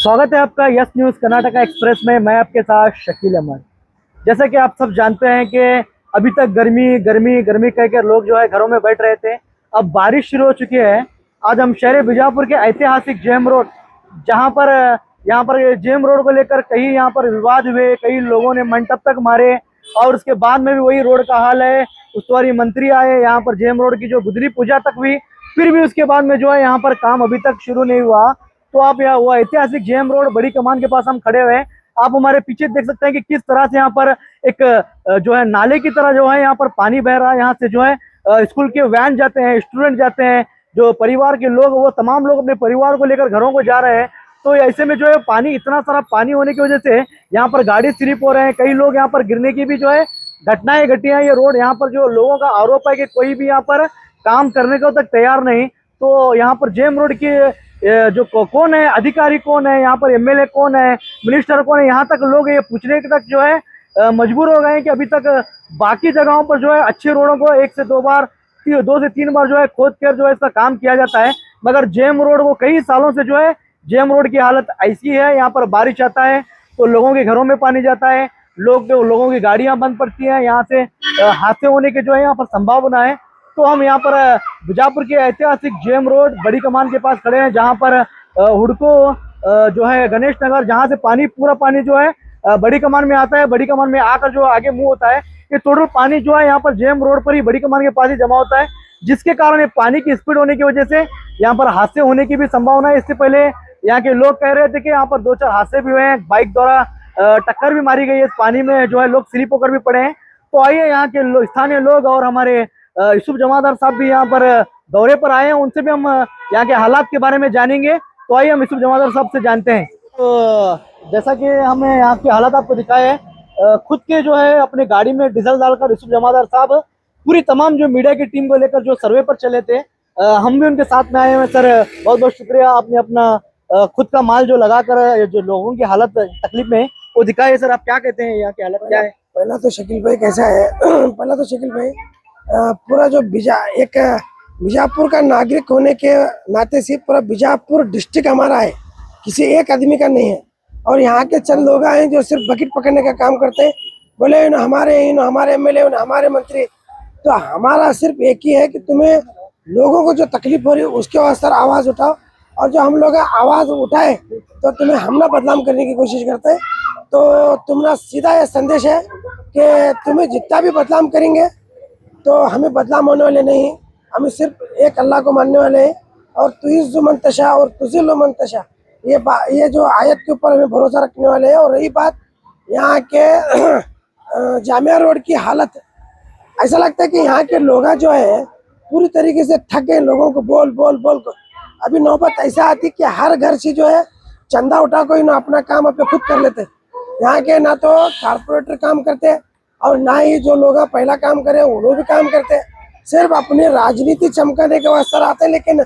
स्वागत है आपका यस न्यूज़ कर्नाटका एक्सप्रेस में। मैं आपके साथ शकील अहमद। जैसा कि आप सब जानते हैं कि अभी तक गर्मी गर्मी गर्मी कहकर लोग जो है घरों में बैठ रहे थे। अब बारिश शुरू हो चुकी है। आज हम शहर बीजापुर के ऐतिहासिक जेम रोड, जहां पर यहाँ पर जेम रोड को लेकर कई यहाँ पर विवाद हुए, कई लोगों ने मंडप तक मारे और उसके बाद में भी वही रोड का हाल है। उस्तुवारी मंत्री आए, यहाँ पर जेम रोड की जो गुदरी पूजा तक हुई, फिर भी उसके बाद में जो है यहाँ पर काम अभी तक शुरू नहीं हुआ। तो आप यहाँ वो ऐतिहासिक जेम रोड बड़ी कमान के पास हम खड़े हुए हैं। आप हमारे पीछे देख सकते हैं कि किस तरह से यहाँ पर एक जो है नाले की तरह जो है यहाँ पर पानी बह रहा है। यहाँ से जो है स्कूल के वैन जाते हैं, स्टूडेंट जाते हैं, जो परिवार के लोग, वो तमाम लोग अपने परिवार को लेकर घरों को जा रहे हैं। तो ऐसे में जो है पानी, इतना सारा पानी होने की वजह से यहाँ पर गाड़ी स्लिप हो रहे हैं, कई लोग यहाँ पर गिरने की भी जो है घटनाएं घटी हैं। ये रोड यहाँ पर जो लोगों का आरोप है कि कोई भी यहाँ पर काम करने को तक तैयार नहीं। तो यहाँ पर जेम रोड की जो कौन है अधिकारी, कौन है यहाँ पर एमएलए, कौन है मिनिस्टर, कौन है, यहाँ तक लोग ये पूछने तक जो है मजबूर हो गए हैं कि अभी तक बाकी जगहों पर जो है अच्छे रोडों को 1 से 2 बार, 2 से 3 बार जो है खोद कर जो है इसका काम किया जाता है, मगर जेम रोड वो कई सालों से जो है जेम रोड की हालत ऐसी है। यहाँ पर बारिश आता है तो लोगों के घरों में पानी जाता है, लोगों की गाड़ियां बंद पड़ती हैं, यहाँ से हादसे होने के जो है यहाँ पर संभावना है। तो हम यहाँ पर बीजापुर के ऐतिहासिक जेम रोड बड़ी कमान के पास खड़े हैं, जहाँ पर हुडको जो है गणेश नगर, जहाँ से पूरा पानी जो है बड़ी कमान में आता है। बड़ी कमान में आकर जो आगे मुंह होता है, ये टोटल पानी जो है यहाँ पर जेम रोड पर ही बड़ी कमान के पास ही जमा होता है, जिसके कारण ये पानी की स्पीड होने की वजह से यहाँ पर हादसे होने की भी संभावना है। इससे पहले यहाँ के लोग कह रहे थे कि यहाँ पर 2-4 हादसे भी हुए हैं, बाइक द्वारा टक्कर भी मारी गई है, इस पानी में जो है लोग स्लिप होकर भी पड़े हैं। तो आइए यहाँ के स्थानीय लोग और हमारे यूसुफ जमादार साहब भी यहाँ पर दौरे पर आए हैं, उनसे भी हम यहाँ के हालात के बारे में जानेंगे। तो आइए हम यूसुफ जमादार साहब से जानते हैं। तो जैसा कि हमने यहाँ के हालात आपको दिखाए हैं, खुद के जो है अपने गाड़ी में डीजल डालकर यूसुफ जमादार साहब पूरी तमाम जो मीडिया की टीम को लेकर जो सर्वे पर चले थे, हम भी उनके साथ में आए हैं। सर, बहुत बहुत शुक्रिया, आपने अपना खुद का माल जो लगाकर जो लोगों की हालत तकलीफ में वो दिखाए। सर, आप क्या कहते हैं, यहाँ की हालत क्या है? पहला तो शकील भाई कैसा है? पहला तो शकील भाई, पूरा जो बीजापुर का नागरिक होने के नाते से पूरा बीजापुर डिस्ट्रिक्ट हमारा है, किसी एक आदमी का नहीं है। और यहाँ के चंद लोग आए जो सिर्फ बकेट पकड़ने का काम करते हैं, बोले हमारे एमएलए, हमारे मंत्री। तो हमारा सिर्फ एक ही है कि तुम्हें लोगों को जो तकलीफ हो रही है उसके वास्ते आवाज़ उठाओ, और जो हम लोग आवाज़ उठाए तो तुम्हें हम ना बदनाम करने की कोशिश करते हैं। तो तुम्हारा सीधा यह संदेश है कि तुम्हें जितना भी बदनाम करेंगे तो हमें बदनाम होने वाले नहीं, हमें सिर्फ एक अल्लाह को मानने वाले हैं। और तुइज़्ज़ु मन तशा और तुज़िल्लु मन तशा, ये जो आयत के ऊपर हमें भरोसा रखने वाले हैं। और रही बात यहाँ के जामिया रोड की हालत, ऐसा लगता है कि यहाँ के लोग जो है पूरी तरीके से थक गए, लोगों को बोल बोल बोल को। अभी नौबत ऐसा आती कि हर घर से जो है चंदा उठा कोई ना अपना काम अपने खुद कर लेते। यहाँ के ना तो कारपोरेटर काम करते और ना ही जो लोग पहला काम करे वो भी काम करते, सिर्फ अपनी राजनीति चमकाने के वास्ते आते हैं, लेकिन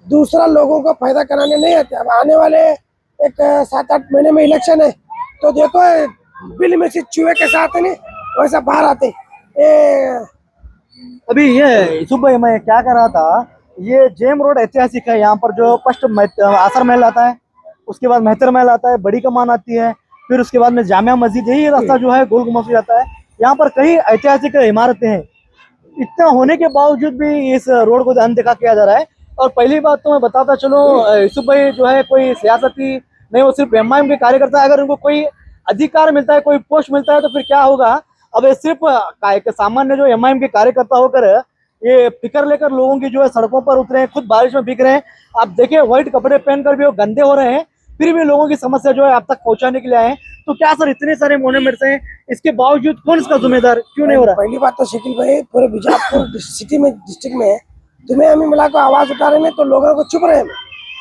दूसरा लोगों को फायदा कराने नहीं आते। अब आने वाले एक 7-8 महीने में इलेक्शन है, तो देखो बिल में से चूहे के साथ नहीं वैसा बाहर आते। अभी ये यूसुफ भाई, मैं क्या कर रहा था, ये जेम रोड ऐतिहासिक है। यहाँ पर जो फर्स्ट आसर महल आता है, उसके बाद मेहतर महल आता है, बड़ी कमान आती है, फिर उसके बाद में जामिया मस्जिद, यही रास्ता जो है गोल गुम्बद जाता है। यहाँ पर कई ऐतिहासिक इमारतें हैं। इतना होने के बावजूद भी इस रोड को अनदेखा किया जा रहा है। और पहली बात तो मैं बताता चलो, यूसुफ भाई जो है कोई सियासती नहीं, वो सिर्फ एमआईएम के कार्यकर्ता है। अगर उनको कोई अधिकार मिलता है, कोई पोस्ट मिलता है, तो फिर क्या होगा? अब ये सिर्फ एक सामान्य जो एमआईएम के कार्यकर्ता होकर ये फिक्र लेकर लोगों की जो है सड़कों पर उतरे हैं, खुद बारिश में भीग रहे हैं। आप देखिए, व्हाइट कपड़े पहनकर भी वो गंदे हो रहे हैं, फिर भी लोगों की समस्या जो है आप तक पहुंचाने के लिए आए हैं। तो क्या सर, इतने सारे मोन्यूमेंट्स हैं, इसके बावजूद कौन इसका जिम्मेदार क्यों नहीं हो रहा? पहली बात तो शकील भाई, पूरे बीजापुर सिटी में, डिस्ट्रिक्ट में तुम्हें हमें मिला को आवाज उठा रहे हैं, तो लोगों को चुप रहे,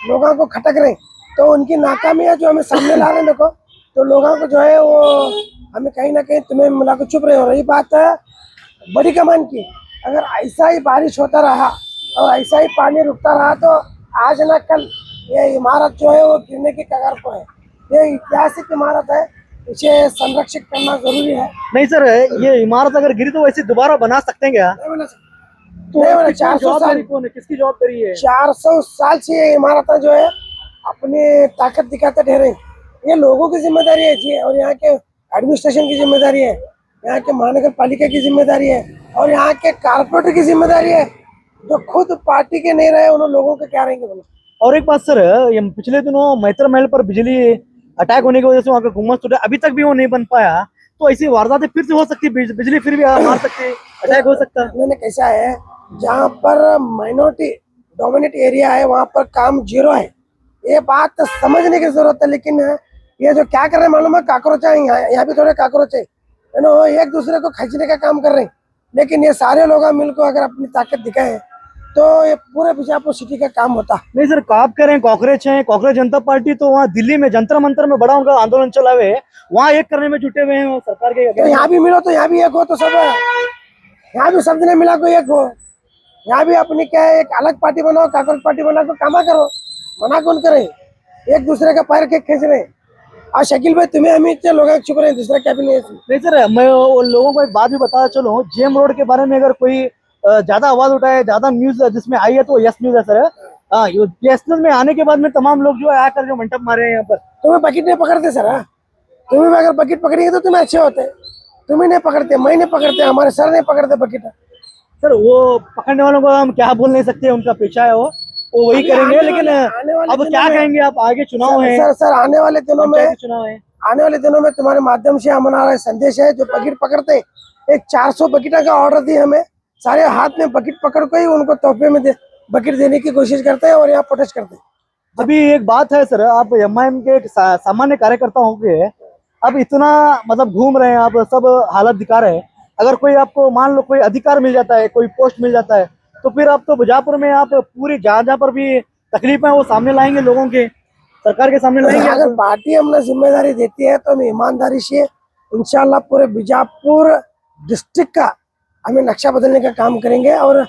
लोगों को खटक रहे, तो उनकी नाकामियां जो हमें सामने ला रहे हैं देखो, तो लोगों को जो है वो हमें कहीं ना कहीं तुम्हें मिला को चुप रहे। हो रही बात है बड़ी कमान की, अगर ऐसा ही बारिश होता रहा और ऐसा ही पानी रुकता रहा तो आज ना कल ये इमारत जो है वो गिरने की कगार पर है। ये ऐतिहासिक इमारत है, इसे संरक्षित करना जरूरी है। नहीं सर, ये इमारत अगर गिरी तो वैसे दोबारा बना सकते हैं क्या? नहीं बना सकते। तो 400 साल कौन है, किसकी जवाबदारी है? 400 साल से ये इमारत जो है अपने ताकत दिखाते ठहरे। ये लोगों की जिम्मेदारी है जी, और यहाँ के एडमिनिस्ट्रेशन की जिम्मेदारी है, यहाँ के महानगर पालिका की जिम्मेदारी है, और यहाँ के कारपोरेटर की जिम्मेदारी है। जो खुद पार्टी के नहीं रहे उन लोगों के क्या रहेंगे बोलो। और एक बात सर, ये पिछले दिनों मैत्र महल पर बिजली अटैक होने की वजह से वहाँ का गुम्बद टूटा, अभी तक भी वो नहीं बन पाया। तो ऐसी वारदातें फिर से हो सकती है, बिजली फिर भी मार सकती है, अटैक हो सकता है। मैंने कैसा है, जहाँ पर माइनॉरिटी डोमिनेट एरिया है वहाँ पर काम जीरो है। ये बात तो समझने की जरूरत है, लेकिन ये जो क्या कर रहे हैं मालूम है, काकरोच है यहाँ भी थोड़े काकरोच है ना, एक दूसरे को खींचने का काम कर रहे हैं। लेकिन ये सारे लोग मिलकर अगर अपनी ताकत दिखाए तो ये पूरे बीजापुर सिटी का काम होता। नहीं सर, आप कह रहे हैं कॉकरोच है, कॉकरोच जनता पार्टी तो वहाँ दिल्ली में जंतर मंतर में बड़ा उनका आंदोलन चला हुआ है, वहाँ एक करने में जुटे हुए हैं वो सरकार के। तो यहाँ भी मिलो तो यहाँ भी एक हो, तो सब यहाँ भी सब ने मिला कोई एक हो। यहाँ भी अपनी क्या है, एक अलग पार्टी बनाओ, काकरोच पार्टी बनाओ, तो कामा करो, मना कौन करे। एक दूसरे का पैर के खींच रहे। और शकील भाई तुम्हें हम इतने लोग चुप रहे, दूसरा क्या भी नहीं सर, मैं उन लोगों को एक बात भी बताया चलो, जेम रोड के बारे में अगर कोई ज्यादा आवाज उठाए, ज्यादा न्यूज जिसमें आई है तो यस न्यूज है सर। हाँ, यस न्यूज में आने के बाद में तमाम लोग जो है आकर जो मंडप मारे हैं यहाँ पर। तुम्हें बकेट नहीं पकड़ते सर, तुम्हें भी अगर बकेट पकड़ेंगे तो तुम्हें अच्छे होते। तुम्हें नहीं पकड़ते, मैं नहीं पकड़ते, हमारे सर नहीं पकड़ते बकेट। सर वो पकड़ने वालों को हम क्या बोल नहीं सकते, उनका पेशा है वो वही करेंगे। लेकिन अब क्या कहेंगे आप, आगे चुनाव है सर आने वाले दिनों में, चुनाव है, आने वाले दिनों में तुम्हारे माध्यम से हमारा संदेश है, जो बकेट पकड़ते एक 400 बकेटा का ऑर्डर दी हमें, सारे हाथ में बकेट पकड़ के ही उनको तोहफे में बकेट देने की कोशिश करते हैं और यहाँ प्रोटेस्ट करते हैं। अभी एक बात है सर, आप एमआईएम के सामान्य कार्यकर्ता होंगे, अब इतना मतलब घूम रहे हैं, आप सब हालत दिखा रहे हैं, अगर कोई आपको मान लो कोई अधिकार मिल जाता है, कोई पोस्ट मिल जाता है, तो फिर आप तो बीजापुर में आप पूरी जहाँ पर भी तकलीफ है वो सामने लाएंगे, लोगों के सरकार के सामने लाएंगे। अगर पार्टी हमने जिम्मेदारी देती है तो हम ईमानदारी से इंशाल्लाह पूरे बीजापुर डिस्ट्रिक्ट का हमें नक्शा बदलने का काम करेंगे। और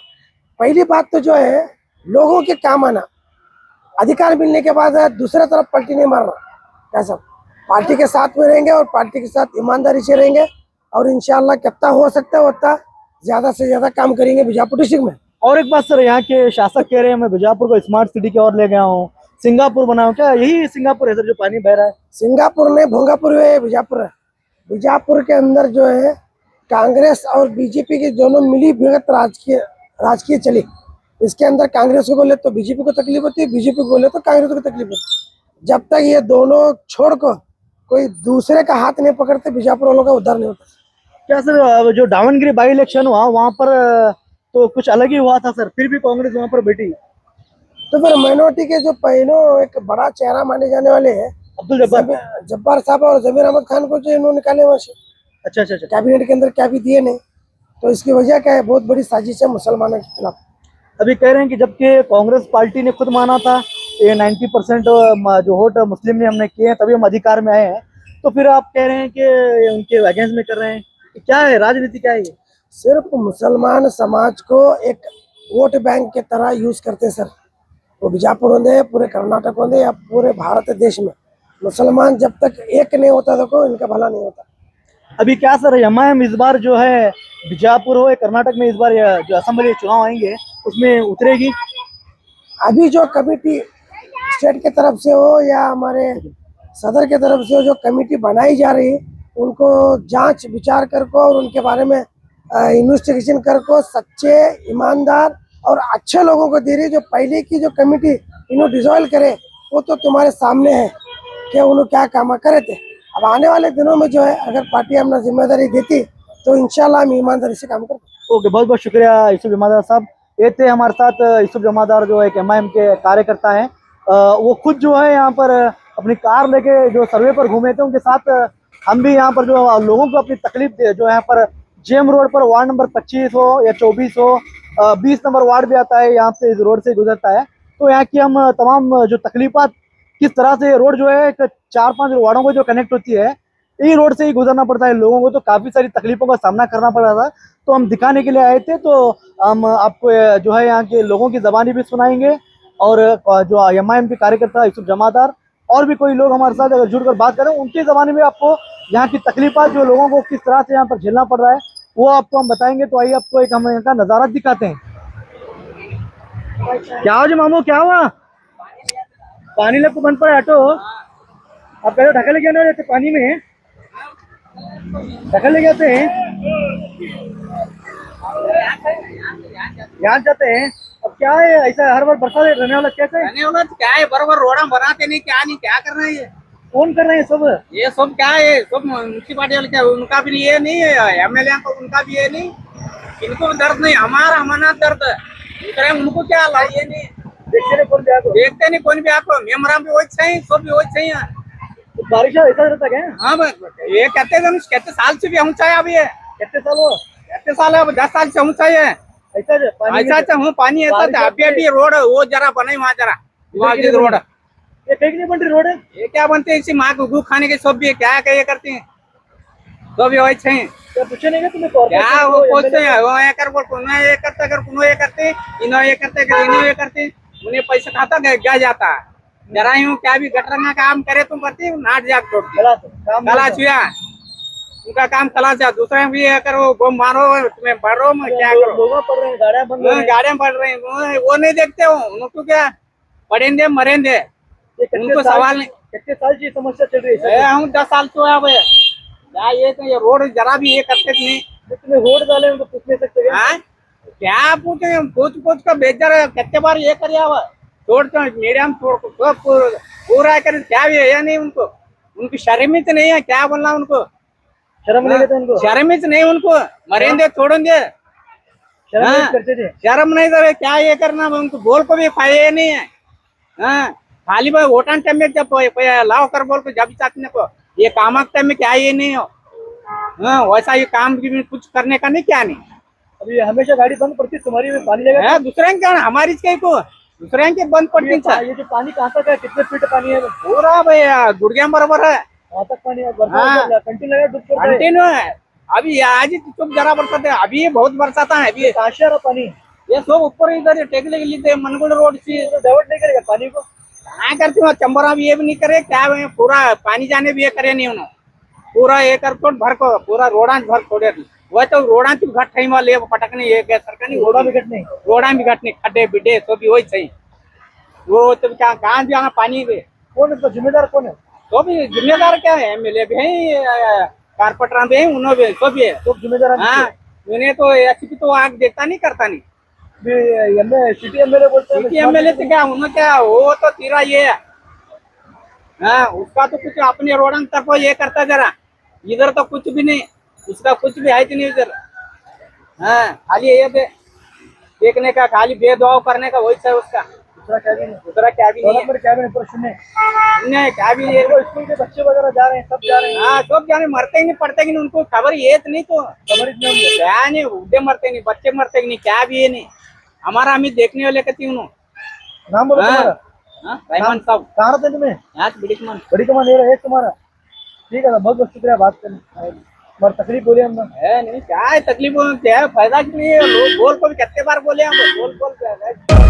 पहली बात तो जो है लोगों के काम आना, अधिकार मिलने के बाद दूसरा तरफ पलटी नहीं मारना। कैसा पार्टी के साथ में रहेंगे और पार्टी के साथ ईमानदारी से रहेंगे, और इंशाल्लाह कितना हो सकता है उतना ज्यादा से ज्यादा काम करेंगे बीजापुर डिस्ट्रिक्ट में। और एक बात सर, यहाँ के शासक कह रहे हैं मैं बीजापुर को स्मार्ट सिटी की ओर ले गया हूँ, सिंगापुर बनाऊं, क्या यही सिंगापुर है सर जो पानी बह रहा है? सिंगापुर नहीं, भोंगापुर है बीजापुर है। बीजापुर के अंदर जो है कांग्रेस और बीजेपी की दोनों मिली भगत राजकीय चली। इसके अंदर कांग्रेस को बोले तो बीजेपी को तकलीफ होती है, बीजेपी को बोले तो कांग्रेस को तकलीफ होती है। जब तक ये दोनों छोड़ कर कोई दूसरे का हाथ नहीं पकड़ते बीजापुर वालों का उद्धार नहीं होता। क्या सर, जो दावनगिरी बाई इलेक्शन हुआ वहाँ पर तो कुछ अलग ही हुआ था सर, फिर भी कांग्रेस वहाँ पर बैठी। तो फिर माइनॉरिटी के जो पहले एक बड़ा चेहरा माने जाने वाले हैं अब्दुल जब्बार साहब और जमीर अहमद खान को जो इन्होंने निकाले वहाँ से, अच्छा, कैबिनेट के अंदर क्या भी दिए नहीं, तो इसकी वजह क्या है, बहुत बड़ी साजिश है मुसलमानों के खिलाफ। अभी कह रहे हैं कि जबकि कांग्रेस पार्टी ने खुद माना था ये 90% जो वोट मुस्लिम ने हमने किए हैं तभी हम अधिकार में आए हैं, तो फिर आप कह रहे हैं कि उनके अगेंस्ट में कर रहे हैं, क्या है राजनीति, क्या है ये? सिर्फ मुसलमान समाज को एक वोट बैंक के तरह यूज करते सर। वो बीजापुर होंगे, पूरे कर्नाटक होंगे या पूरे भारत देश में मुसलमान जब तक एक नहीं होता तो इनका भला नहीं होता। अभी क्या सर, एमआईएम इस बार जो है बीजापुर हो या कर्नाटक में इस बार जो असेंबली चुनाव आएंगे उसमें उतरेगी? अभी जो कमेटी स्टेट के तरफ से हो या हमारे सदर के तरफ से हो, जो कमेटी बनाई जा रही है उनको जांच विचार कर को और उनके बारे में इन्वेस्टिगेशन कर को सच्चे ईमानदार और अच्छे लोगों को दे रही। जो पहले की जो कमेटी इन्हों डिसॉल्व करे वो तो तुम्हारे सामने है कि उन्होंने क्या काम करे थे। अब आने वाले दिनों में जो है अगर पार्टी अपना जिम्मेदारी देती तो इंशाल्लाह हम ईमानदारी से काम करते। ओके, बहुत बहुत शुक्रिया यूसुफ जमादार साहब। ये थे हमारे साथ यूसुफ जमादार जो एक एमआईएम के कार्यकर्ता हैं। वो खुद जो है यहाँ पर अपनी कार लेके जो सर्वे पर घूमे थे, उनके साथ हम भी यहाँ पर जो लोगों को अपनी तकलीफ जो यहाँ पर जेम रोड पर वार्ड नंबर 25 हो या 24 हो, 20 नंबर वार्ड भी आता है, यहाँ से इस रोड से गुजरता है, तो यहाँ की हम तमाम जो तकलीफात किस तरह से रोड जो है 4-5 वार्डों को जो कनेक्ट होती है यही रोड से ही गुजरना पड़ता है लोगों को, तो काफ़ी सारी तकलीफों का सामना करना पड़ रहा था, तो हम दिखाने के लिए आए थे। तो हम आपको जो है यहाँ के लोगों की ज़बानी भी सुनाएंगे और जो एमआईएम के कार्यकर्ता यूसुफ जमादार और भी कोई लोग हमारे साथ अगर जुड़कर बात करें उनकी ज़बानी में आपको यहाँ की तकलीफात जो लोगों को किस तरह से यहाँ पर झेलना पड़ रहा है वो आपको हम बताएंगे। तो आइए आपको एक हम यहाँ का नज़ारा दिखाते हैं। क्या हो जी मामू, क्या हुआ? पानी लग को बंद पड़ा ऑटो। आप पहले ढका ले गए ना, जैसे पानी में ढका ले गए थे, यहाँ जाते हैं। अब क्या है, ऐसा हर बार बरसात रहने वाला कैसे है? रहने वाला तो क्या है, बराबर रोड़ा बनाते नहीं, क्या नहीं, क्या कर रहे हैं ये? कौन कर रहे हैं सब? ये सब क्या है, सब म्यूनसिपालिटी वाले, क्या उनका भी ये नहीं है, एमएलए को उनका भी ये नहीं, इनको दर्द नहीं, हमारा हमारा दर्द है। उनको क्या ला, ये नहीं देखते नहीं कौन भी आपको? देखते नहीं कौन भी आपको, मेमरा भी वही चाहिए, सब भी वही चाहिए। तो बारिश ऐसा रहता क्या? हाँ ये कहते साल से भी हम चाहिए, अभी ये कितने साल हो? कहते साल है, अब 10 साल से हम चाहिए ऐसा है, पानी में- ऐसा। अच्छा हूँ, पानी ऐसा बारिश था, अभी अभी रोड वो जरा बने वहाँ जरा, वहाँ की रोड ये फेंक नहीं बन रही रोड है। ये क्या बनते हैं, इसी माँ को गू खाने के सब भी है, क्या क्या ये करते हैं, सब भी वही चाहिए। क्या पूछे नहीं क्या तुम्हें? कॉर्पोरेशन क्या वो को, पूछते MLA हैं, वो ये कर बोल, कुनो ये करते, अगर कुनो ये करते, इनो ये करते, इनो ये करते, उन्हें पैसा खाता क्या जाता है। जरा यूँ क्या भी गटरंगा काम करे तुम करती नाट जाग छोड़ गलत काम कला नहीं छुआ, उनका काम कला जा, दूसरे भी ये करो, बम मारो, तुम्हें मारो, मैं है। क्या लोग- करो, लोगों पड़ रहे हैं, गाड़ियां बंद हो रही हैं। गाड़ियां बढ़ रही हैं, वो नहीं देखते हो, उनको क्या पढ़ेंगे मरेंगे, ये कितने उनको साल- सवाल नहीं। कितने साल से ये समस्या चल रही है? हम 10 साल से अब क्या ये तो ये रोड जरा भी ये करते नहीं। तो तुम्हें वोट डाले उनको पूछ नहीं सकते क्या? हाँ? क्या पूछे, पूछ पूछ कर बेचर कितने बार ये कर छोड़ तो मीडियम छोड़ को पूरा कर, क्या भी है या नहीं उनको, उनकी शर्मित नहीं है, क्या बोलना उनको, शर्म नहीं लेते उनको? शर्मित नहीं उनको, मरेंगे छोड़ेंगे, शर्म हाँ। नहीं करते थे? शर्म नहीं दे, क्या ये करना, उनको बोल को भी फायदे नहीं है। हाँ, खाली भाई वोटान टाइम में जब लाओ कर बोल को जब चाहते को, ये काम टाइम में क्या ये नहीं हो। हाँ, वैसा ये काम भी कुछ करने का नहीं, क्या नहीं अभी हमेशा गाड़ी बंद पड़ती है, तुम्हारी में पानी लगा है, दूसरे क्या हमारी के को दूसरे के बंद पड़ती है। ये जो पानी कहाँ तक है, कितने फीट पानी है? पूरा भैया गुड़िया बराबर है, वहाँ तक पानी है? हाँ। कंटिन्यू लगा, डूब कर रहा है। कंटिन्यू है। अभी आज ही चुप जरा बरसात है, अभी बहुत बरसात है अभी, कहाँ से आ रहा पानी? ये सब ऊपर इधर टेकले के लिए मनगुड़ रोड से तो डाइवर्ट नहीं करेगा पानी को? कहाँ करती हूँ, चंबरा भी ये भी नहीं करे, क्या है, पूरा पानी जाने भी ये करे नहीं उन्होंने, पूरा एक भर को पूरा रोडांच भर छोड़े, वह तो रोडांच भी घट थी वाले पटकने ये सरकार नहीं, रोड़ा भी कट नहीं? रोडा भी घट नहीं, खड्डे बिड्डे तो भी वही सही, वो तो क्या कहाँ जाना पानी में, कौन है इसका जिम्मेदार, कौन है? तो भी जिम्मेदार क्या है, एमएलए भी है, कारपोरेटर भी है, उन्होंने भी सब भी है। तो जिम्मेदार हम हाँ, उन्हें तो ऐसी तो आग देखता नहीं, करता नहीं, सिटी एमएलए बोलते हैं। एमएलए से क्या, उन्होंने क्या, वो तो तीरा ये है, हाँ, उसका तो कुछ अपने रोडन तक ये करता जरा, इधर तो कुछ भी नहीं, उसका कुछ भी है नहीं इधर। हाँ, खाली ये देखने का, खाली भेदभाव करने का वही है उसका, दूसरा क्या भी नहीं। दूसरा क्या भी नहीं है। क्या भी नहीं, पर सुनने नहीं, क्या भी नहीं है। देखो, स्कूल के बच्चे वगैरह जा रहे हैं, सब जा रहे हैं। हाँ, सब जाने मरते ही नहीं, पड़ते ही नहीं, उनको खबर ये तो नहीं, तो खबर इतनी होगी। क्या नहीं, बुढ़े मरते नहीं, बच्चे मरते नहीं, क्या भी ये नहीं, हमारा हम ही देखने वाले कहती हूँ। नाम बोलो तुम्हारा। रहमान साहब, कहाँ रहते हैं तुम्हें? यहाँ से बिडिक मन बड़ी कमान ले रहा है तुम्हारा। ठीक है, बहुत बहुत शुक्रिया बात करने, हमारी तकलीफ बोली हमने। है नहीं, क्या है तकलीफ, क्या है फायदा के लिए, लोग बोल को भी कितने बार बोले हम, बोल बोल के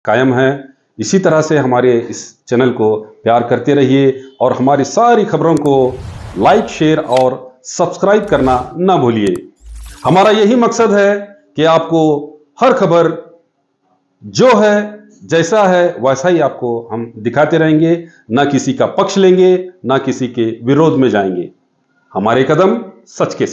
कायम है। इसी तरह से हमारे इस चैनल को प्यार करते रहिए और हमारी सारी खबरों को लाइक, शेयर और सब्सक्राइब करना ना भूलिए। हमारा यही मकसद है कि आपको हर खबर जो है, जैसा है वैसा ही आपको हम दिखाते रहेंगे, ना किसी का पक्ष लेंगे, ना किसी के विरोध में जाएंगे। हमारे कदम सच के साथ।